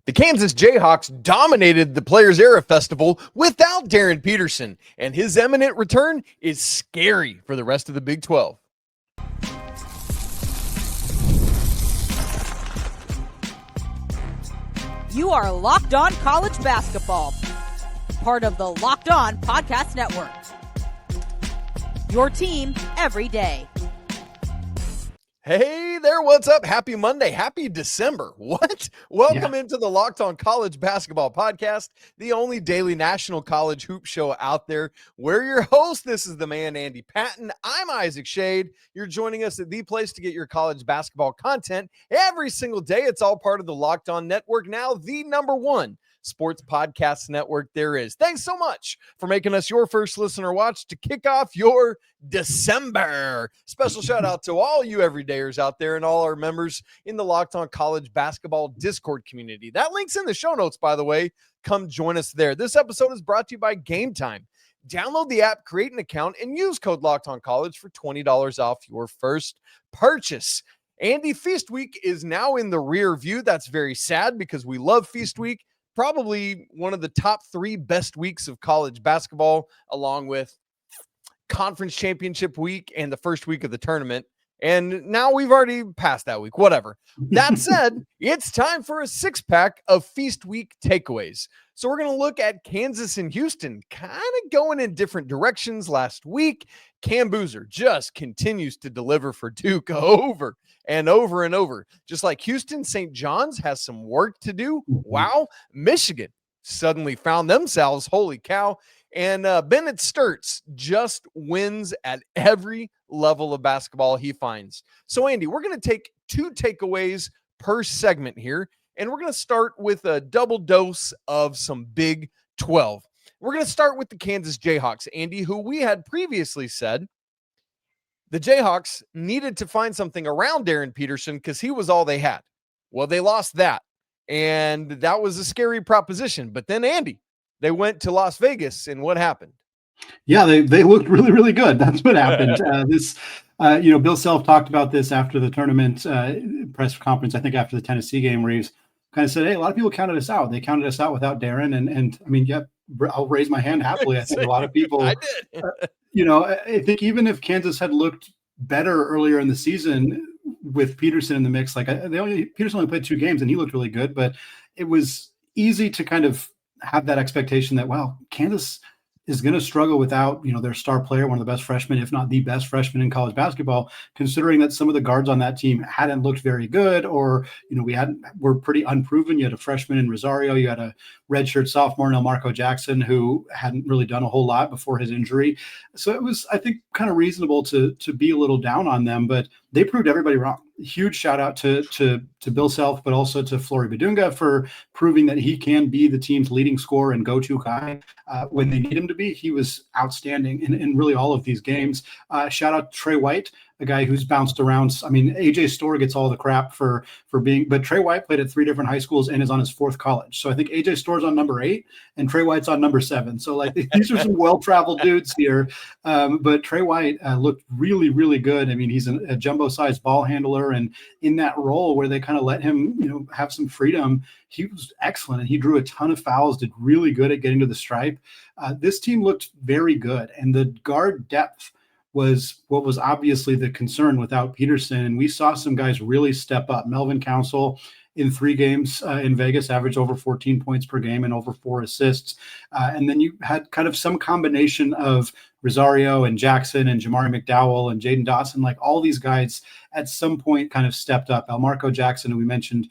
The Kansas Jayhawks dominated the Players Era Festival without Darryn Peterson, and his imminent return is scary for the rest of the Big 12. You are Locked On College Basketball, part of the Locked On Podcast Network. Your team every day. Hey there, what's up? Happy Monday. Happy December. What? Welcome into the Locked On College Basketball Podcast, the only daily national college hoop show out there. We're your host. This is the man, Andy Patton. I'm Isaac Schade. You're joining us at the place to get your college basketball content every single day. It's all part of the Locked On Network, now the #1 sports podcast network there is. Thanks so much for making us your first listener watch to kick off your December. Special shout out to all you everydayers out there and all our members in the Locked On College Basketball Discord community. That link's in the show notes, by the way. Come join us there. This episode is brought to you by Game Time. Download the app, create an account, and use code Locked On College for $20 off your first purchase. Andy, Feast Week is now in the rear view. That's very sad because we love Feast Week. Probably one of the top 3 best weeks of college basketball, along with conference championship week and the first week of the tournament. And now we've already passed that week, whatever. That said, it's time for a 6-pack of Feast Week takeaways. So we're going to look at Kansas and Houston kind of going in different directions last week. Cam Boozer just continues to deliver for Duke over and over and over. Just like Houston, St. John's has some work to do. Wow. Michigan suddenly found themselves, holy cow. And Bennett Stirtz just wins at every level of basketball he finds. So, Andy, we're going to take 2 takeaways per segment here, and we're going to start with a double dose of some Big 12. We're going to start with the Kansas Jayhawks, Andy, who we had previously said the Jayhawks needed to find something around Darryn Peterson because he was all they had. Well, they lost that, and that was a scary proposition. But then, Andy, they went to Las Vegas, and what happened? Yeah, they looked really, really good. That's what happened. Bill Self talked about this after the tournament press conference, I think after the Tennessee game, where he's kind of said, hey, a lot of people counted us out. They counted us out without Darryn. And I mean, yeah, I'll raise my hand happily. I think a lot of people, I did. I think even if Kansas had looked better earlier in the season with Peterson in the mix, like Peterson only played 2 games and he looked really good, but it was easy to kind of have that expectation that, wow, Kansas is going to struggle without, their star player, one of the best freshmen, if not the best freshman in college basketball, considering that some of the guards on that team hadn't looked very good, or, were pretty unproven. You had a freshman in Rosario, you had a redshirt sophomore in Elmarko Jackson, who hadn't really done a whole lot before his injury. So it was, I think, kind of reasonable to be a little down on them, but they proved everybody wrong. Huge shout out to Bill Self, but also to Flory Bidunga for proving that he can be the team's leading scorer and go-to guy when they need him to be. He was outstanding in really all of these games. Shout out to Tre White, a guy who's bounced around. I mean, AJ Storr gets all the crap for being, but Tre White played at 3 different high schools and is on his 4th college. So I think AJ Storr's on number 8 and Tre White's on number 7. So like these are some well-traveled dudes here. But Tre White looked really, really good. I mean, he's a jumbo-sized ball handler, and in that role where they kind of let him, have some freedom, he was excellent, and he drew a ton of fouls, did really good at getting to the stripe. This team looked very good, and the guard depth was what was obviously the concern without Peterson. And we saw some guys really step up. Melvin Council in 3 games in Vegas averaged over 14 points per game and over 4 assists. And then you had kind of some combination of Rosario and Jackson and Jamari McDowell and Jaden Dawson, like all these guys at some point kind of stepped up. Elmarko Jackson, who we mentioned,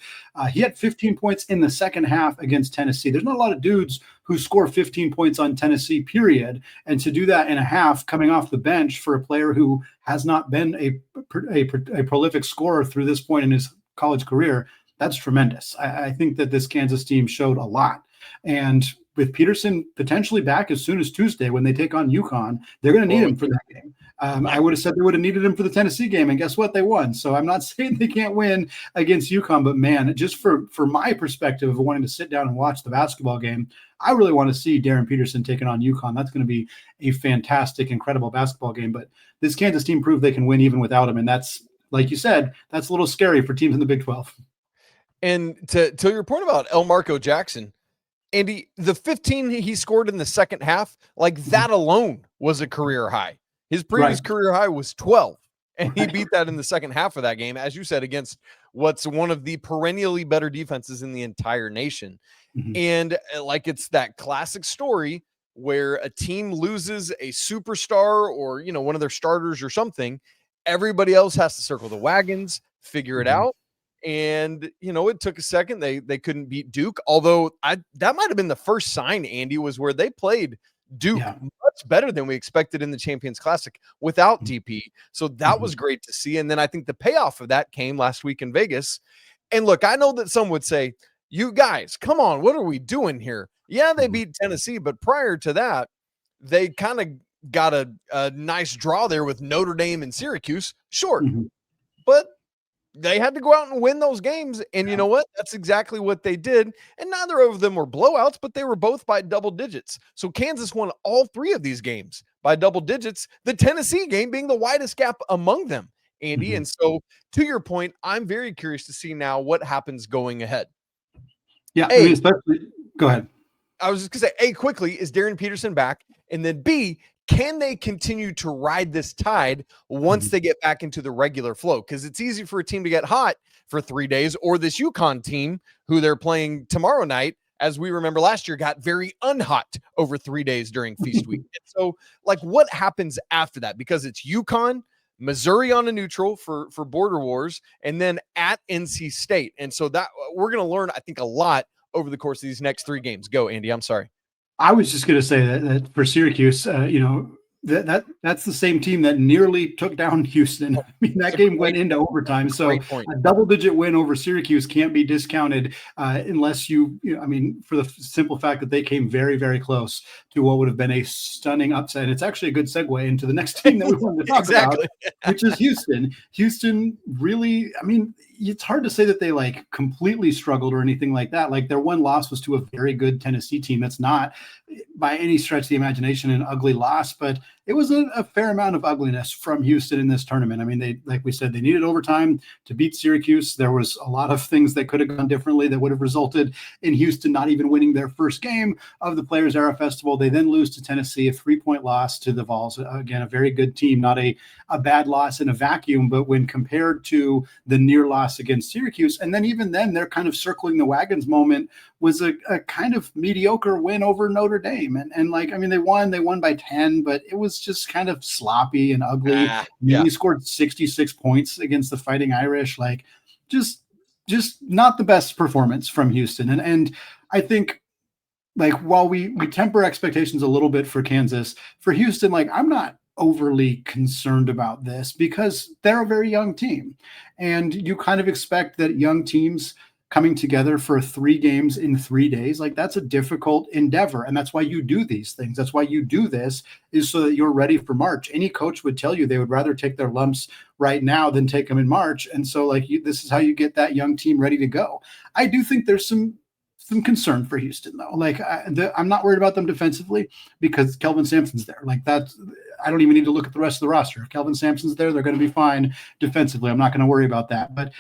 he had 15 points in the second half against Tennessee. There's not a lot of dudes who score 15 points on Tennessee, period. And to do that in a half coming off the bench for a player who has not been a prolific scorer through this point in his college career, that's tremendous. I think that this Kansas team showed a lot. And with Peterson potentially back as soon as Tuesday when they take on UConn, they're going to need him for that game. I would have said they would have needed him for the Tennessee game, and guess what? They won. So I'm not saying they can't win against UConn, but man, just for my perspective of wanting to sit down and watch the basketball game, I really want to see Darryn Peterson taking on UConn. That's going to be a fantastic, incredible basketball game. But this Kansas team proved they can win even without him, and that's, like you said, that's a little scary for teams in the Big 12. And to your point about Elmarko Jackson, Andy, the 15 he scored in the second half, like that alone was a career high. His previous career high was 12, and he beat that in the second half of that game, as you said, against what's one of the perennially better defenses in the entire nation. And like, it's that classic story where a team loses a superstar or, you know, one of their starters or something. Everybody else has to circle the wagons, figure it out. And, you know, it took a second. They couldn't beat Duke, although that might have been the first sign, Andy, was where they played Duke much better than we expected in the Champions Classic without DP. So that was great to see. And then I think the payoff of that came last week in Vegas. And look, I know that some would say, you guys, come on, what are we doing here? Yeah, they beat Tennessee, but prior to that, they kind of got a nice draw there with Notre Dame and Syracuse. Sure. But they had to go out and win those games. And you know what? That's exactly what they did. And neither of them were blowouts, but they were both by double digits. So Kansas won all three of these games by double digits, the Tennessee game being the widest gap among them, Andy. And so to your point, I'm very curious to see now what happens going ahead. Yeah, I mean, especially go ahead. I was just going to say, A, quickly, is Darryn Peterson back? And then B, can they continue to ride this tide once they get back into the regular flow? Because it's easy for a team to get hot for 3 days, or this UConn team who they're playing tomorrow night, as we remember last year, got very unhot over 3 days during Feast Week. And so, like, what happens after that? Because it's UConn, Missouri on a neutral for Border Wars, and then at NC State. And so that we're going to learn, I think, a lot over the course of these next 3 games. Go, Andy. I'm sorry. I was just going to say that for Syracuse, you know, that's the same team that nearly took down Houston. I mean, that game went into overtime. So a double-digit win over Syracuse can't be discounted unless you know, I mean, for the simple fact that they came very, very close to what would have been a stunning upset. It's actually a good segue into the next team that we wanted to talk about, which is Houston. Houston really, I mean, it's hard to say that they like completely struggled or anything like that. Like, their one loss was to a very good Tennessee team. That's not by any stretch of the imagination an ugly loss, but it was a fair amount of ugliness from Houston in this tournament. I mean, they, like we said, they needed overtime to beat Syracuse. There was a lot of things that could have gone differently that would have resulted in Houston not even winning their first game of the Players Era Festival. They then lose to Tennessee, a 3-point loss to the Vols. Again, a very good team, not a bad loss in a vacuum, but when compared to the near loss against Syracuse, and then even then, they're kind of circling the wagons moment was a kind of mediocre win over Notre Dame. And like, I mean, they won by 10, but it was just kind of sloppy and ugly. He scored 66 points against the Fighting Irish. Like, just not the best performance from Houston. And I think, like, while we temper expectations a little bit for Kansas, for Houston, like, I'm not overly concerned about this because they're a very young team. And you kind of expect that young teams coming together for 3 games in 3 days, like, that's a difficult endeavor. And that's why you do these things. That's why you do this, is so that you're ready for March. Any coach would tell you they would rather take their lumps right now than take them in March. And so, like, this is how you get that young team ready to go. I do think there's some concern for Houston, though. Like, I'm not worried about them defensively because Kelvin Sampson's there. Like, that's, I don't even need to look at the rest of the roster. If Kelvin Sampson's there, they're going to be fine defensively. I'm not going to worry about that. But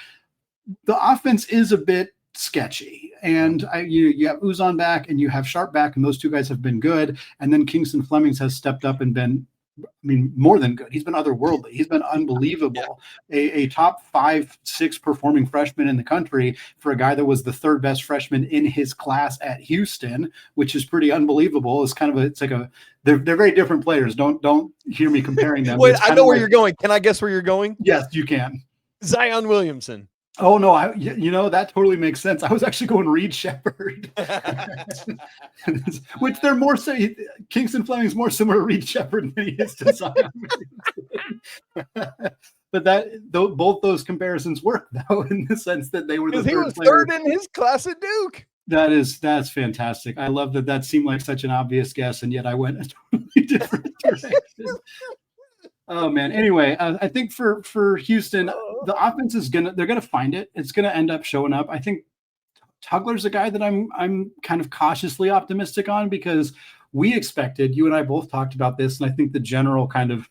the offense is a bit sketchy, and you have Uzan back and you have Sharp back, and those 2 guys have been good. And then Kingston Flemings has stepped up and been, I mean, more than good. He's been otherworldly. He's been unbelievable. A top 5-6 performing freshman in the country for a guy that was the 3rd best freshman in his class at Houston, which is pretty unbelievable. It's kind of they're very different players. Don't hear me comparing them. Wait, I know where you're going. Can I guess where you're going? Yes, you can. Zion Williamson. Oh, no, that totally makes sense. I was actually going Reed Shepherd, which they're more say Kingston Fleming's more similar to Reed Shepherd than he is to Zion. But both those comparisons work, though, in the sense that they were the he was third in his class at Duke. That's fantastic. I love that seemed like such an obvious guess, and yet I went a totally different direction. Oh man. Anyway, I think for Houston, the offense is they're gonna find it. It's gonna end up showing up. I think Tugler's a guy that I'm kind of cautiously optimistic on, because we expected, you and I both talked about this, and I think the general kind of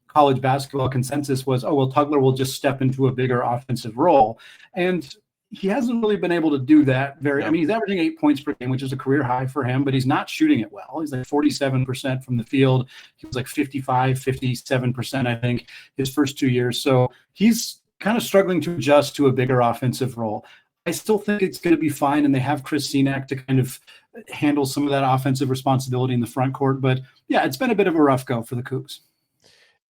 college basketball consensus was, oh well, Tugler will just step into a bigger offensive role. And he hasn't really been able to do that No. I mean, he's averaging 8 points per game, which is a career high for him, but he's not shooting it well. He's like 47% from the field. He was like 57%, I think, his first 2 years. So he's kind of struggling to adjust to a bigger offensive role. I still think it's going to be fine, and they have Chris Senack to kind of handle some of that offensive responsibility in the front court. But yeah, it's been a bit of a rough go for the Cougs.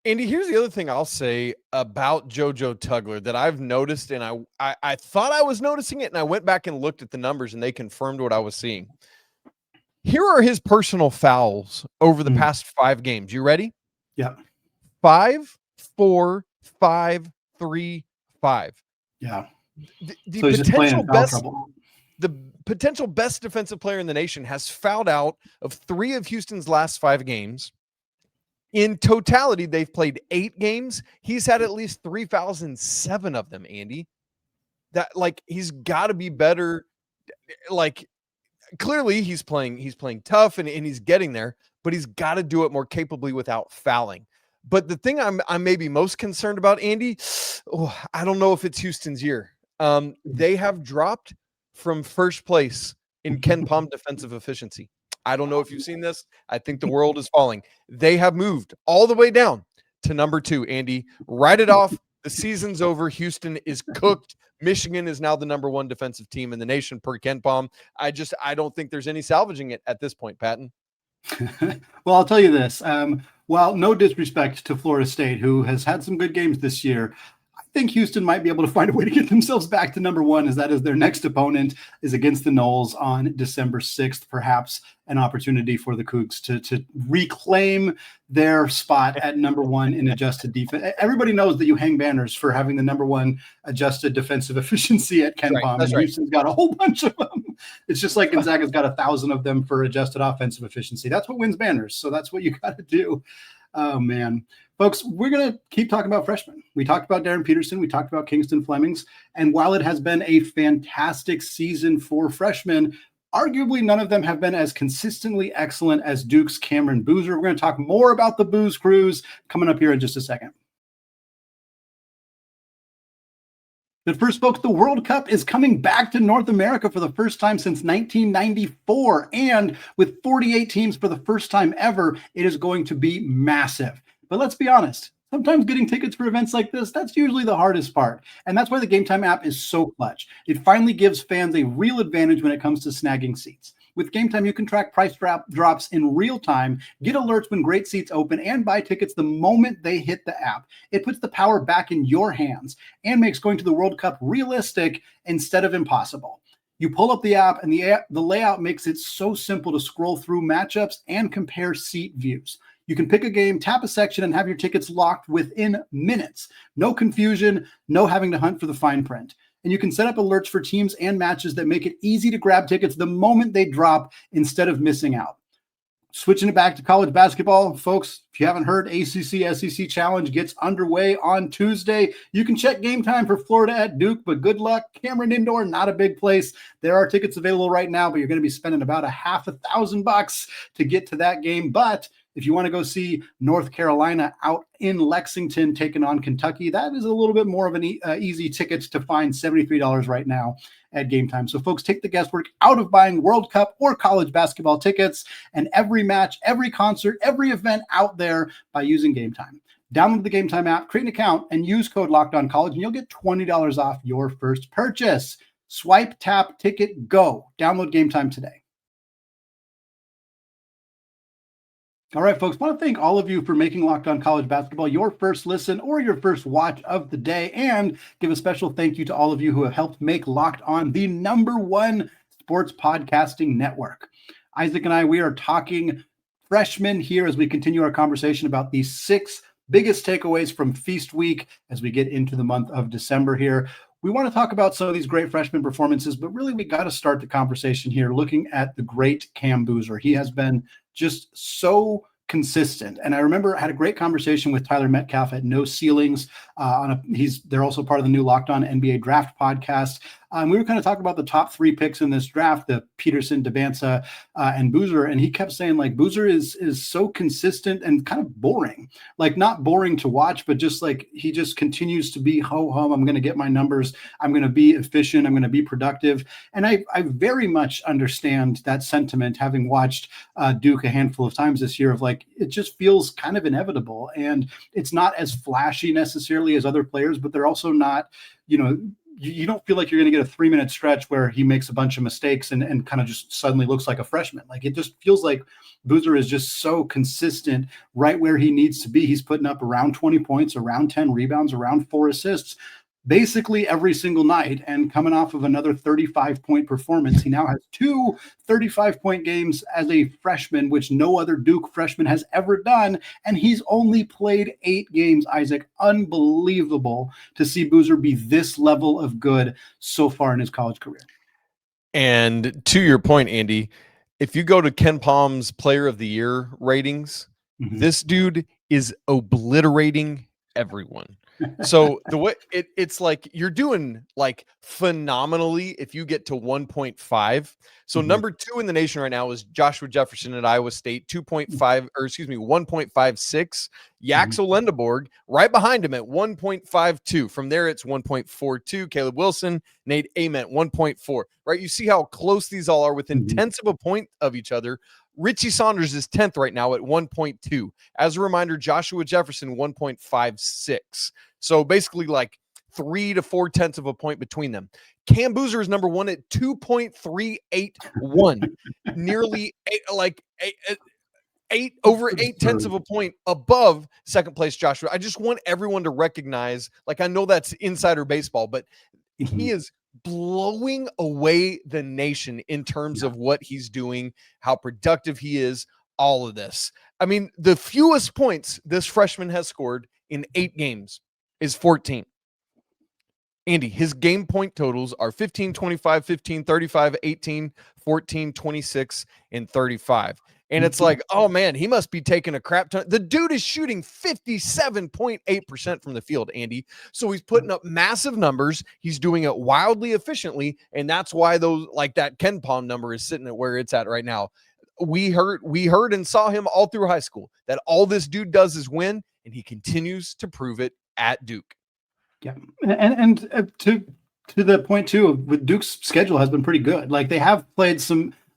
Andy, here's the other thing I'll say about JoJo Tugler that I've noticed, and I thought I was noticing it, and I went back and looked at the numbers, and they confirmed what I was seeing. Here are his personal fouls over the past 5 games. You ready? Yeah. 5, 4, 5, 3, 5. Yeah. The so he's just playing in foul best trouble. The potential best defensive player in the nation has fouled out of 3 of Houston's last 5 games. In totality, they've played 8 games. He's had at least 3 fouls in 7 of them, Andy. That, like, he's got to be better. Like, clearly he's playing tough and he's getting there, but he's got to do it more capably without fouling. But the thing I'm maybe most concerned about, Andy, I don't know if it's Houston's year. They have dropped from first place in Ken Pom defensive efficiency. I don't know if you've seen this. I think the world is falling. They have moved all the way down to number 2, Andy. Write it off. The season's over. Houston is cooked. Michigan is now the number 1 defensive team in the nation per Ken Pom. I don't think there's any salvaging it at this point, Patton. Well, I'll tell you this. While no disrespect to Florida State, who has had some good games this year, I think Houston might be able to find a way to get themselves back to number 1, as that is their next opponent is against the Noles on December 6th, perhaps an opportunity for the Cougs to reclaim their spot at number 1 in adjusted defense. Everybody knows that you hang banners for having the number 1 adjusted defensive efficiency at Ken Pom. That's right. Houston's got a whole bunch of them. It's just like Gonzaga's got 1,000 of them for adjusted offensive efficiency. That's what wins banners. So that's what you got to do. Oh, man. Folks, we're going to keep talking about freshmen. We talked about Darryn Peterson. We talked about Kingston Flemings. And while it has been a fantastic season for freshmen, arguably none of them have been as consistently excellent as Duke's Cameron Boozer. We're going to talk more about the Booze Cruise coming up here in just a second. But first, folks, the World Cup is coming back to North America for the first time since 1994. And with 48 teams for the first time ever, it is going to be massive. But let's be honest, sometimes getting tickets for events like this, that's usually the hardest part. And that's why the Game Time app is so clutch. It finally gives fans a real advantage when it comes to snagging seats. With Game Time, you can track price drops in real time, get alerts when great seats open, and buy tickets the moment they hit the app. It puts the power back in your hands and makes going to the World Cup realistic instead of impossible. You pull up the app, and the layout makes it so simple to scroll through matchups and compare seat views. You can pick a game, tap a section, and have your tickets locked within minutes. No confusion, no having to hunt for the fine print. And you can set up alerts for teams and matches that make it easy to grab tickets the moment they drop instead of missing out. Switching it back to college basketball, folks, if you haven't heard, ACC SEC Challenge gets underway on Tuesday. You can check Game Time for Florida at Duke, but good luck. Cameron Indoor, not a big place. There are tickets available right now, but you're going to be spending about $1,500 to get to that game. But if you want to go see North Carolina out in Lexington taking on Kentucky, that is a little bit more of an easy ticket to find, $73 right now at Game Time. So folks, take the guesswork out of buying World Cup or college basketball tickets and every match, every concert, every event out there by using Game Time. Download the Game Time app, create an account, and use code LOCKEDONCollege, and you'll get $20 off your first purchase. Swipe, tap, ticket, go. Download Game Time today. All right, folks, I want to thank all of you for making Locked On College Basketball your first listen or your first watch of the day, and give a special thank you to all of you who have helped make Locked On the #1 sports podcasting network. Isaac and I, we are talking freshmen here as we continue our conversation about the 6 biggest takeaways from Feast Week as we get into the month of December here. We want to talk about some of these great freshman performances, but really we got to start the conversation here looking at the great Cam Boozer. He has been just so consistent. And I remember I had a great conversation with Tyler Metcalf at No Ceilings. They're also part of the new Locked On NBA Draft podcast. We were kind of talking about the top 3 picks in this draft, the Peterson, Debansa, and Boozer. And he kept saying like Boozer is so consistent and kind of boring, like not boring to watch, but just like he just continues to be ho-hum. I'm going to get my numbers. I'm going to be efficient. I'm going to be productive. And I very much understand that sentiment, having watched Duke a handful of times this year, of like, it just feels kind of inevitable. And it's not as flashy necessarily as other players, but they're also not, you don't feel like you're going to get a 3-minute stretch where he makes a bunch of mistakes and kind of just suddenly looks like a freshman. Like, it just feels like Boozer is just so consistent right where he needs to be. He's putting up around 20 points, around 10 rebounds, around 4 assists, basically every single night. And coming off of another 35-point performance, he now has 2 35-point games as a freshman, which no other Duke freshman has ever done. And he's only played 8 games, Isaac. Unbelievable to see Boozer be this level of good so far in his college career. And to your point, Andy, if you go to Ken Palm's Player of the Year ratings, this dude is obliterating everyone. So the way it's like you're doing like phenomenally if you get to 1.5. So number 2 in the nation right now is Joshua Jefferson at Iowa State, 1.56. Yaxel Lendeborg right behind him at 1.52. From there, it's 1.42. Caleb Wilson, Nate Ament, 1.4. Right? You see how close these all are within tenths of a point of each other. Richie Saunders is 10th right now at 1.2. As a reminder, Joshua Jefferson, 1.56. So basically like 3 to 4 tenths of a point between them. Cam Boozer is number 1 at 2.381. Nearly over 8 tenths of a point above second place Joshua. I just want everyone to recognize, like, I know that's insider baseball, but he is blowing away the nation in terms of what he's doing, how productive he is, all of this. I mean, the fewest points this freshman has scored in 8 games is 14. Andy, his game point totals are 15, 25, 15, 35, 18, 14, 26, and 35. And it's like, oh man, he must be taking a crap ton. The dude is shooting 57.8% from the field, Andy. So he's putting up massive numbers. He's doing it wildly efficiently. And that's why those, like that Ken Palm number is sitting at where it's at right now. We heard and saw him all through high school that all this dude does is win, and he continues to prove it at Duke. Yeah. And to the point too, with Duke's schedule has been pretty good. Like, they have played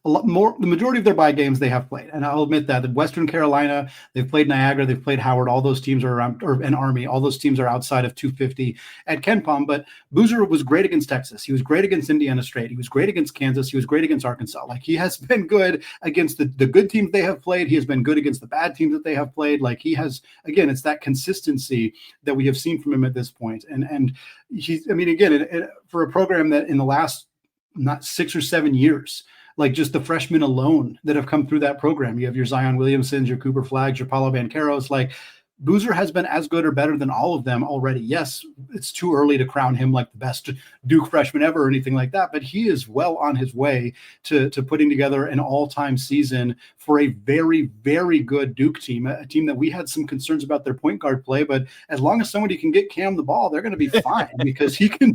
a lot more, the majority of their bye games they have played. And I'll admit that the Western Carolina, they've played Niagara, they've played Howard. All those teams are around, or an Army. All those teams are outside of 250 at Ken Palm. But Boozer was great against Texas. He was great against Indiana State. He was great against Kansas. He was great against Arkansas. Like, he has been good against the good teams they have played. He has been good against the bad teams that they have played. Like, he has, again, it's that consistency that we have seen from him at this point. And he's, I mean, again, for a program that in the last not 6 or 7 years, like just the freshmen alone that have come through that program. You have your Zion Williamsons, your Cooper Flaggs, your Paulo Bancheros. Like, Boozer has been as good or better than all of them already. Yes, it's too early to crown him like the best Duke freshman ever or anything like that, but he is well on his way to putting together an all-time season for a very, very good Duke team, a team that we had some concerns about their point guard play, but as long as somebody can get Cam the ball, they're going to be fine because he can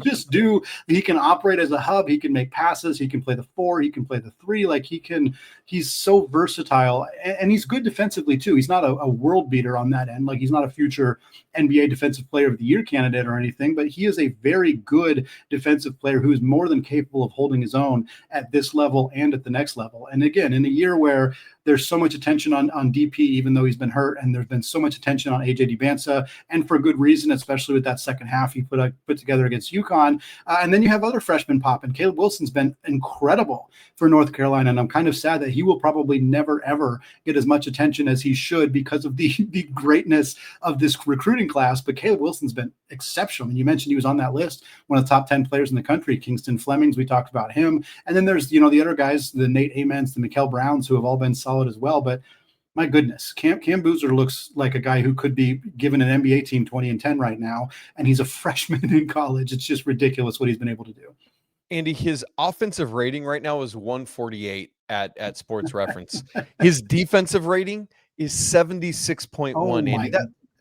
operate as a hub. He can make passes. He can play the 4. He can play the 3. Like, he's so versatile, and he's good defensively too. He's not a world beater on that end. Like, he's not a future NBA Defensive Player of the Year candidate or anything, but he is a very good defensive player who is more than capable of holding his own at this level and at the next level. And again, in a year where there's so much attention on DP, even though he's been hurt, and there's been so much attention on AJ Debansa, and for good reason, especially with that second half he put together against UConn. And then you have other freshmen pop, and Caleb Wilson's been incredible for North Carolina, and I'm kind of sad that he will probably never, ever get as much attention as he should because of the greatness of this recruiting class. But Caleb Wilson's been exceptional. And you mentioned he was on that list, one of the top 10 players in the country. Kingston Flemings, we talked about him. And then there's, the other guys, the Nate Amens, the Mikal Browns, who have all been solid as well. But my goodness, Cam Boozer looks like a guy who could be given an NBA team 20-10 right now. And he's a freshman in college. It's just ridiculous what he's been able to do. Andy, his offensive rating right now is 148 at Sports Reference. His defensive rating is 76.1. Andy,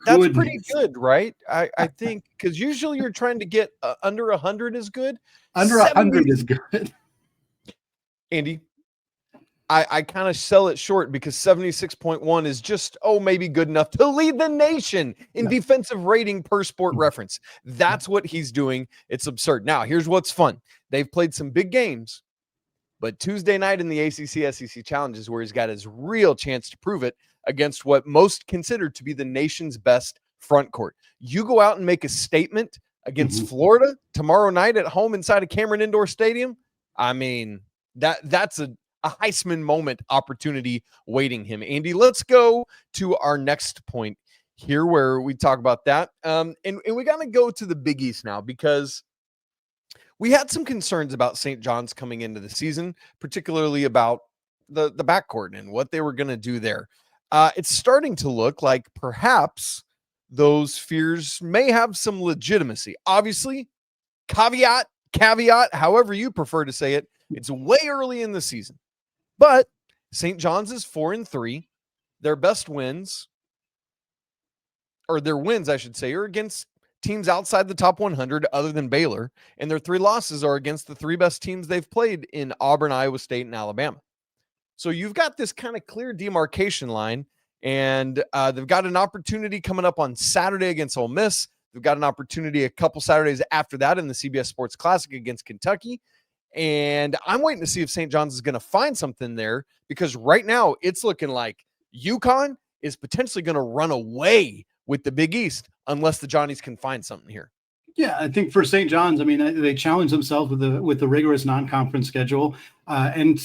That's pretty good, right? I think, because usually you're trying to get under 100 is good. Under 100 is good. Andy, I kind of sell it short because 76.1 is just, maybe good enough to lead the nation in defensive rating per Sport Reference. That's what he's doing. It's absurd. Now, here's what's fun. They've played some big games, but Tuesday night in the ACC SEC Challenge is where he's got his real chance to prove it against what most consider to be the nation's best front court. You go out and make a statement against Florida tomorrow night at home inside of Cameron Indoor Stadium. I mean, that's a Heisman moment opportunity waiting him. Andy, let's go to our next point here where we talk about that. And we got to go to the Big East now, because we had some concerns about St. John's coming into the season, particularly about the backcourt and what they were going to do there. It's starting to look like perhaps those fears may have some legitimacy. Obviously, caveat, however you prefer to say it, it's way early in the season. But St. John's is 4-3. Their best wins, or their wins, I should say, are against teams outside the top 100 other than Baylor, and their 3 losses are against the 3 best teams they've played in Auburn, Iowa State, and Alabama. So you've got this kind of clear demarcation line, and they've got an opportunity coming up on Saturday against Ole Miss. They've got an opportunity a couple Saturdays after that in the CBS Sports Classic against Kentucky. And I'm waiting to see if St. John's is going to find something there, because right now it's looking like UConn is potentially going to run away with the Big East unless the Johnnies can find something here. Yeah, I think for St. John's, I mean, they challenged themselves with the rigorous non-conference schedule and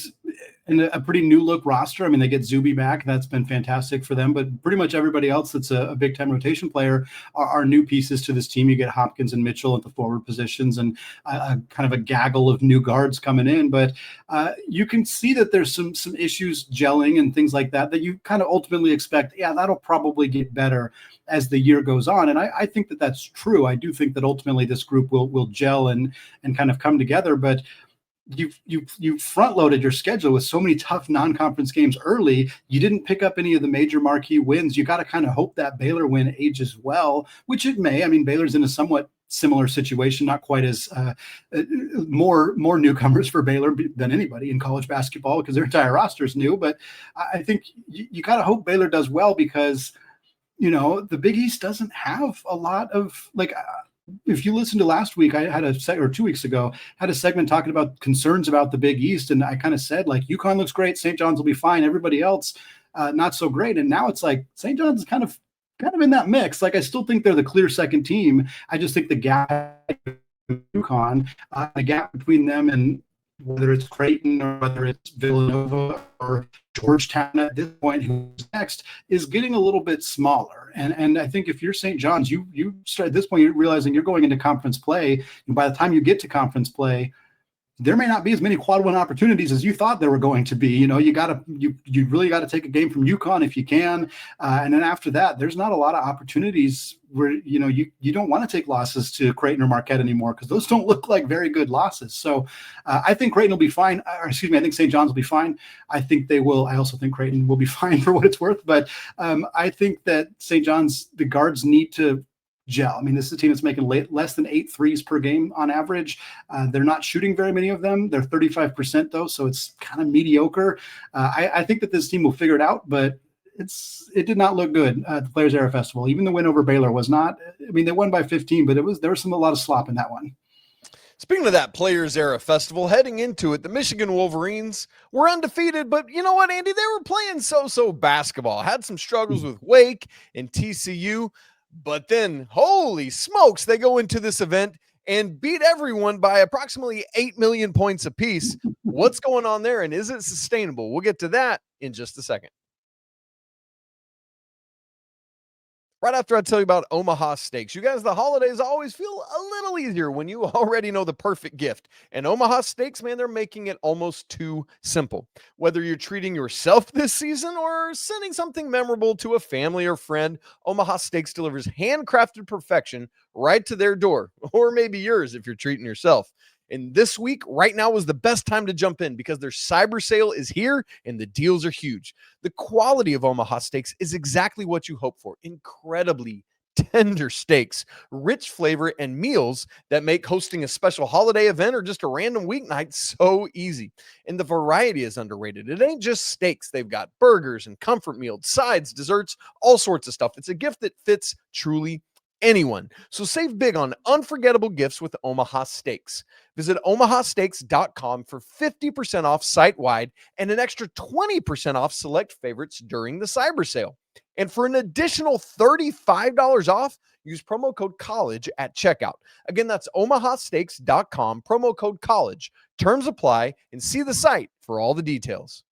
a pretty new look roster. I mean, they get Zuby back. That's been fantastic for them. But pretty much everybody else that's a big time rotation player are new pieces to this team. You get Hopkins and Mitchell at the forward positions, and kind of a gaggle of new guards coming in. But you can see that there's some issues gelling and things like that you kind of ultimately expect. Yeah, that'll probably get better as the year goes on. And I think that that's true. I do think that ultimately this group will gel and kind of come together. But you front loaded your schedule with so many tough non-conference games early. You didn't pick up any of the major marquee wins. You got to kind of hope that Baylor win ages well, which it may. I mean, Baylor's in a somewhat similar situation, not quite as more newcomers for Baylor than anybody in college basketball because their entire roster is new. But I think you got to hope Baylor does well, because the Big East doesn't have a lot of if you listen to last week, I had or 2 weeks ago, had a segment talking about concerns about the Big East. And I kind of said, UConn looks great. St. John's will be fine. Everybody else, not so great. And now it's like St. John's is kind of in that mix. I still think they're the clear second team. I just think the gap UConn, the gap between them and whether it's Creighton or whether it's Villanova or Georgetown at this point, who's next, is getting a little bit smaller. And I think if you're St. John's, you start at this point, you're realizing you're going into conference play. And by the time you get to conference play, there may not be as many quad one opportunities as you thought there were going to be. You really got to take a game from UConn if you can. And then after that, there's not a lot of opportunities where, you don't want to take losses to Creighton or Marquette anymore, because those don't look like very good losses. So I think Creighton will be fine. I think St. John's will be fine. I think they will. I also think Creighton will be fine for what it's worth. But I think that St. John's, the guards need to gel. I mean, this is a team that's making less than 8 threes per game on average. They're not shooting very many of them. They're 35% though, so it's kind of mediocre. I think that this team will figure it out, but it did not look good at the Players Era Festival. Even the win over Baylor was not. I mean, they won by 15, but there was a lot of slop in that one. Speaking of that Players Era Festival, heading into it, the Michigan Wolverines were undefeated, but you know what, Andy? They were playing so basketball. Had some struggles with Wake and TCU. But then, holy smokes, they go into this event and beat everyone by approximately 8 million points apiece. What's going on there, and is it sustainable? We'll get to that in just a second. Right after I tell you about Omaha Steaks. You guys, the holidays always feel a little easier when you already know the perfect gift. And Omaha Steaks, man, they're making it almost too simple. Whether you're treating yourself this season or sending something memorable to a family or friend, Omaha Steaks delivers handcrafted perfection right to their door, or maybe yours if you're treating yourself. And this week, right now, is the best time to jump in because their cyber sale is here and the deals are huge. The quality of Omaha Steaks is exactly what you hope for. Incredibly tender steaks, rich flavor, and meals that make hosting a special holiday event or just a random weeknight so easy. And the variety is underrated. It ain't just steaks. They've got burgers and comfort meals, sides, desserts, all sorts of stuff. It's a gift that fits truly anyone. So save big on unforgettable gifts with Omaha Steaks. Visit omahasteaks.com for 50% off site-wide and an extra 20% off select favorites during the cyber sale. And for an additional $35 off, use promo code COLLEGE at checkout. Again, that's omahasteaks.com, promo code COLLEGE. Terms apply, and see the site for all the details.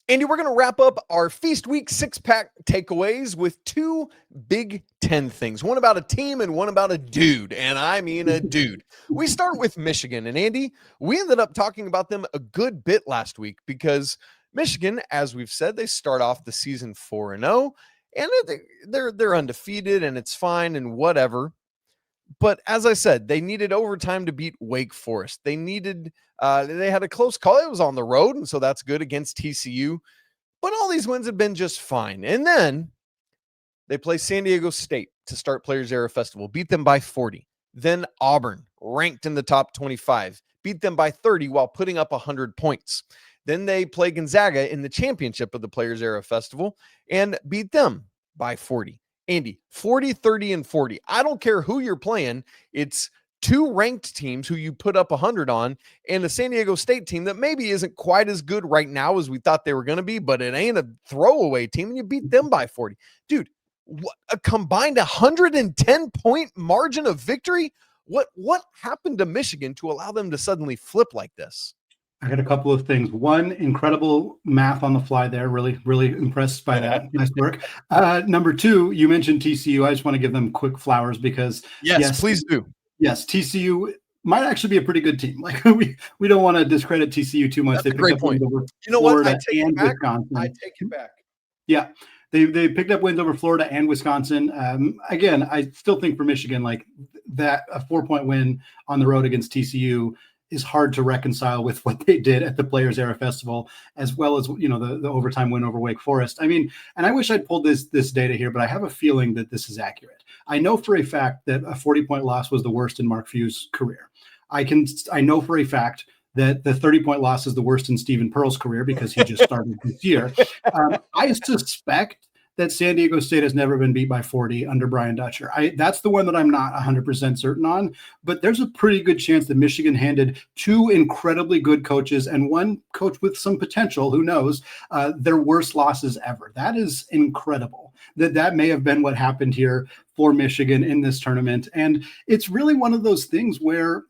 Andy, we're going to wrap up our Feast Week 6-pack takeaways with 2 Big Ten things. One about a team and one about a dude, and I mean a dude. We start with Michigan, and Andy, we ended up talking about them a good bit last week because Michigan, as we've said, they start off the season 4-0, and they're undefeated, and it's fine and whatever. But as I said, they needed overtime to beat Wake Forest. They had a close call. It was on the road, and so that's good against TCU. But all these wins have been just fine. And then they play San Diego State to start Players Era Festival, beat them by 40. Then Auburn, ranked in the top 25, beat them by 30 while putting up 100 points. Then they play Gonzaga in the championship of the Players Era Festival and beat them by 40. Andy, 40, 30, and 40. I don't care who you're playing. It's 2 ranked teams who you put up 100 on and a San Diego State team that maybe isn't quite as good right now as we thought they were going to be, but it ain't a throwaway team, and you beat them by 40. Dude, a combined 110-point margin of victory? What happened to Michigan to allow them to suddenly flip like this? I got a couple of things. One, incredible math on the fly there. Really, really impressed by that. Nice work. Number 2, you mentioned TCU. I just want to give them quick flowers because yes, please do. Yes, TCU might actually be a pretty good team. Like we don't want to discredit TCU too much. That's a great point. You know Florida what? I take it back. Yeah. They picked up wins over Florida and Wisconsin. Again, I still think for Michigan, like that, a 4-point win on the road against TCU is hard to reconcile with what they did at the Players Era Festival, as well as, the overtime win over Wake Forest. I mean, and I wish I'd pulled this data here, but I have a feeling that this is accurate. I know for a fact that a 40-point loss was the worst in Mark Few's career. I know for a fact that the 30-point loss is the worst in Stephen Pearl's career because he just started this year. I suspect that San Diego State has never been beat by 40 under Brian Dutcher. That's the one that I'm not 100% certain on, but there's a pretty good chance that Michigan handed 2 incredibly good coaches and one coach with some potential, who knows, their worst losses ever. That is incredible. That may have been what happened here for Michigan in this tournament. And it's really one of those things where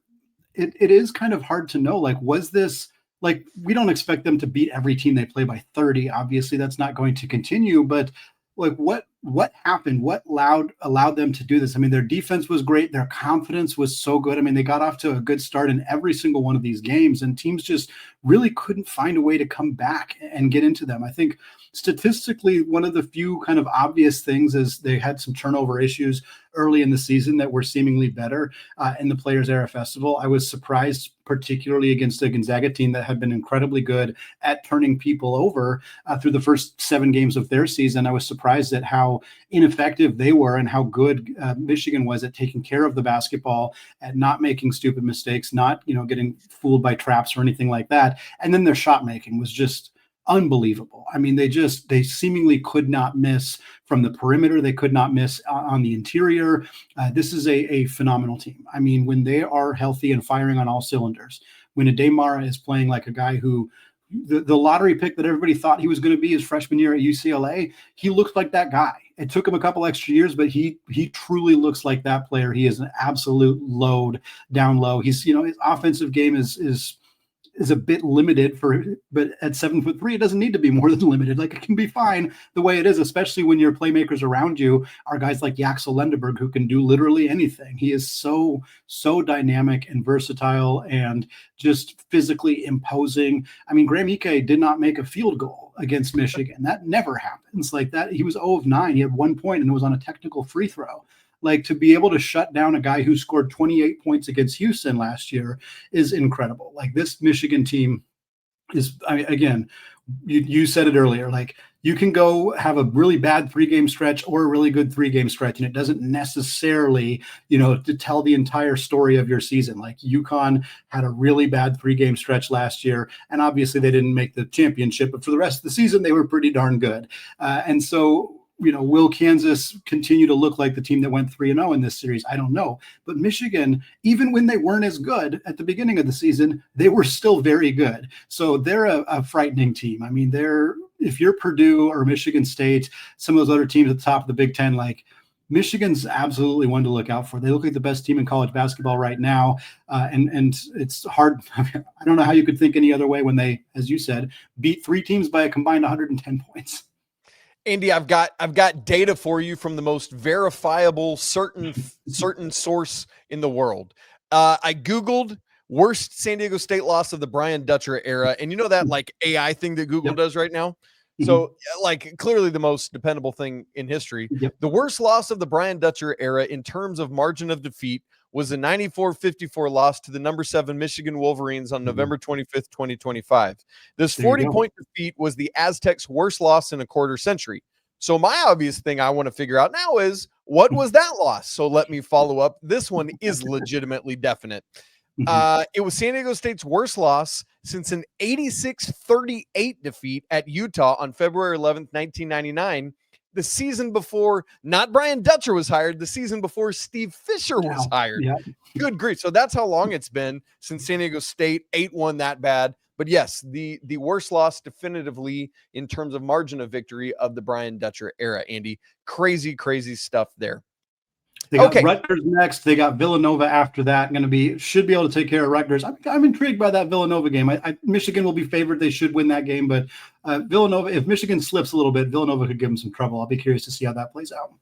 it is kind of hard to know, like, was this, like, we don't expect them to beat every team they play by 30. Obviously, that's not going to continue, but like what happened? What allowed them to do this? I mean, their defense was great. Their confidence was so good. I mean, they got off to a good start in every single one of these games, and teams just really couldn't find a way to come back and get into them. I think statistically, one of the few kind of obvious things is they had some turnover issues early in the season that were seemingly better in the Players Era Festival. I was surprised, particularly against a Gonzaga team that had been incredibly good at turning people over through the first 7 games of their season. I was surprised at how ineffective they were and how good Michigan was at taking care of the basketball, at not making stupid mistakes, not getting fooled by traps or anything like that. And then their shot making was just unbelievable. I mean, they seemingly could not miss from the perimeter. They could not miss on the interior. This is a phenomenal team. I mean, when they are healthy and firing on all cylinders, when Adem Mara is playing like a guy who the lottery pick that everybody thought he was going to be his freshman year at UCLA, he looked like that guy. It took him a couple extra years, but he truly looks like that player. He is an absolute load down low. He's, his offensive game is a bit limited but at 7'3", it doesn't need to be more than limited. Like, it can be fine the way it is, especially when your playmakers around you are guys like Yaxel Lendeberg, who can do literally anything. He is so dynamic and versatile and just physically imposing. I mean, Graham Ike did not make a field goal against Michigan. That never happens like that. He was 0 of 9. He had 1 point and it was on a technical free throw. Like, to be able to shut down a guy who scored 28 points against Houston last year is incredible. Like, this Michigan team is, I mean, again, you said it earlier, like, you can go have a really bad 3-game stretch or a really good 3-game stretch, and it doesn't necessarily, to tell the entire story of your season. Like, UConn had a really bad 3-game stretch last year, and obviously they didn't make the championship, but for the rest of the season, they were pretty darn good. And so, will Kansas continue to look like the team that went 3-0 in this series? I don't know. But Michigan, even when they weren't as good at the beginning of the season, they were still very good. So they're a frightening team. I mean, if you're Purdue or Michigan State, some of those other teams at the top of the Big Ten, like, Michigan's absolutely one to look out for. They look like the best team in college basketball right now. And it's hard. I don't know how you could think any other way when they, as you said, beat 3 teams by a combined 110 points. Andy, I've got data for you from the most verifiable, certain source in the world. I Googled worst San Diego State loss of the Brian Dutcher era, and that like AI thing that Google does right now. So like, clearly the most dependable thing in history. The worst loss of the Brian Dutcher era in terms of margin of defeat was a 94-54 loss to the number 7 Michigan Wolverines on November 25th, 2025. This 40-point defeat was the Aztecs' worst loss in a quarter century. So my obvious thing I want to figure out now is, what was that loss? So let me follow up. This one is legitimately definite. It was San Diego State's worst loss since an 86-38 defeat at Utah on February 11th, 1999. The season before, not Brian Dutcher was hired, the season before Steve Fisher was hired. Good grief. So that's how long it's been since San Diego State 8-1 that bad. But yes, the worst loss definitively in terms of margin of victory of the Brian Dutcher era, Andy. Crazy, crazy stuff there. They got Rutgers next. They got Villanova after that. Should be able to take care of Rutgers. I'm intrigued by that Villanova game. Michigan will be favored. They should win that game. But Villanova, if Michigan slips a little bit, Villanova could give them some trouble. I'll be curious to see how that plays out.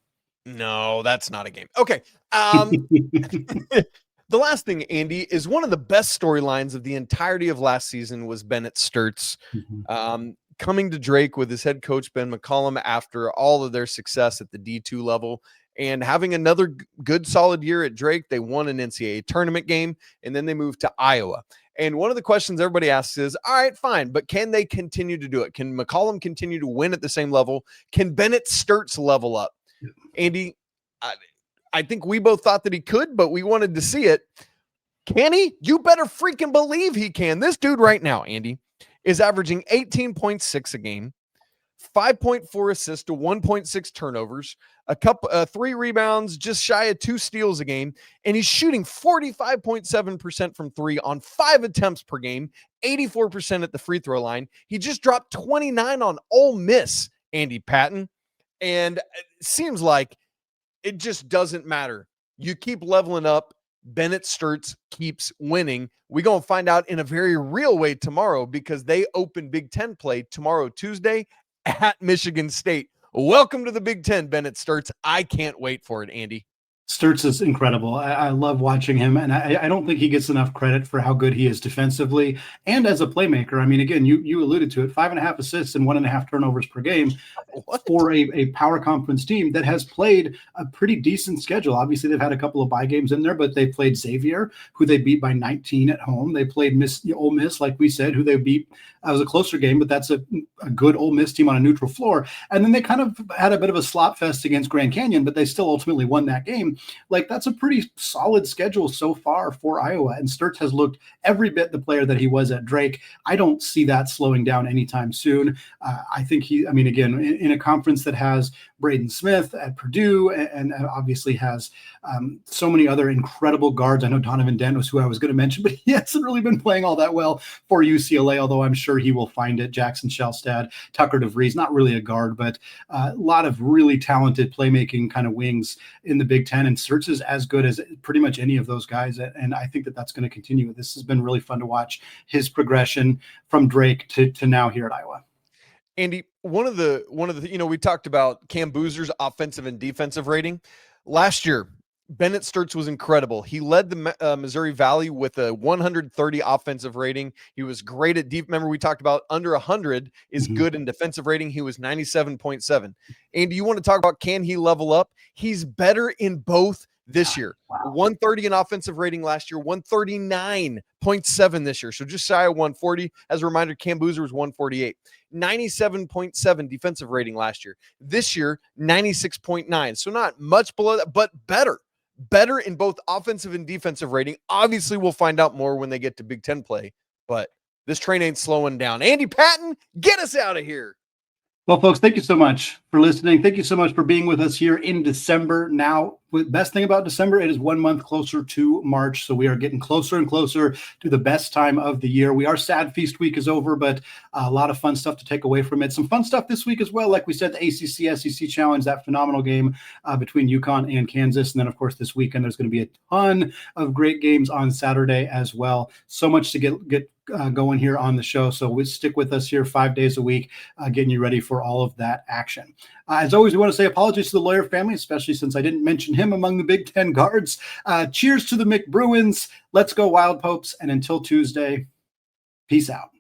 No, that's not a game. Okay. The last thing, Andy, is one of the best storylines of the entirety of last season was Bennett Stirtz coming to Drake with his head coach, Ben McCollum, after all of their success at the D2 level. And having another good solid year at Drake, they won an NCAA tournament game, and then they moved to Iowa. And one of the questions everybody asks is, all right, fine, but can they continue to do it? Can McCollum continue to win at the same level? Can Bennett Stirtz level up? Andy, I think we both thought that he could, but we wanted to see it. Can he? You better freaking believe he can. This dude right now, Andy, is averaging 18.6 a game, 5.4 assists to 1.6 turnovers, 3 rebounds, just shy of 2 steals a game, and he's shooting 45.7% from 3 on 5 attempts per game, 84% at the free throw line. He just dropped 29 on Ole Miss, Andy Patton, and it seems like it just doesn't matter. You keep leveling up. Bennett Stirtz keeps winning. We're going to find out in a very real way tomorrow, because they open Big Ten play tomorrow, Tuesday, at Michigan State. Welcome to the Big Ten, Bennett Stirtz. I can't wait for it, Andy. Stirtz is incredible. I love watching him, and I don't think he gets enough credit for how good he is defensively and as a playmaker. I mean, again, you alluded to it, 5.5 assists and 1.5 turnovers per game for a power conference team that has played a pretty decent schedule. Obviously, they've had a couple of bye games in there, but they played Xavier, who they beat by 19 at home. They played Ole Miss, like we said, who they beat. It was a closer game, but that's a good Ole Miss team on a neutral floor. And then they kind of had a bit of a slop fest against Grand Canyon, but they still ultimately won that game. Like, that's a pretty solid schedule so far for Iowa. And Stirtz has looked every bit the player that he was at Drake. I don't see that slowing down anytime soon. I think again, in a conference that has Braden Smith at Purdue and obviously has so many other incredible guards. I know Donovan Dent was who I was going to mention, but he hasn't really been playing all that well for UCLA, although I'm sure he will find it. Jackson Shelstad, Tucker DeVries, not really a guard, but a lot of really talented playmaking kind of wings in the Big Ten, and Stirtz is as good as pretty much any of those guys, and I think that that's going to continue. This has been really fun to watch his progression from Drake to now here at Iowa. Andy, one of the we talked about Cam Boozer's offensive and defensive rating last year. Bennett Stirtz was incredible. He led the Missouri Valley with a 130 offensive rating. He was great at deep. Remember, we talked about under 100 is good in defensive rating. He was 97.7. And do you want to talk about, can he level up? He's better in both this year. Wow. 130 in offensive rating last year, 139.7 this year. So just shy of 140. As a reminder, Cam Boozer was 148. 97.7 defensive rating last year. This year, 96.9. So not much below that, but better in both offensive and defensive rating. Obviously, we'll find out more when they get to Big Ten play, but this train ain't slowing down. Andy Patton, get us out of here. Well, folks, thank you so much for listening. Thank you so much for being with us here in December. Now, the best thing about December, it is 1 month closer to March. So we are getting closer and closer to the best time of the year. We are sad Feast Week is over, but a lot of fun stuff to take away from it. Some fun stuff this week as well. Like we said, the ACC SEC Challenge, that phenomenal game between UConn and Kansas. And then, of course, this weekend, there's going to be a ton of great games on Saturday as well. So much to get going here on the show. So we'll stick with us here 5 days a week, getting you ready for all of that action. As always, we want to say apologies to the Lawyer family, especially since I didn't mention him among the Big Ten guards. Cheers to the McBruins. Let's go Wild Popes. And until Tuesday, peace out.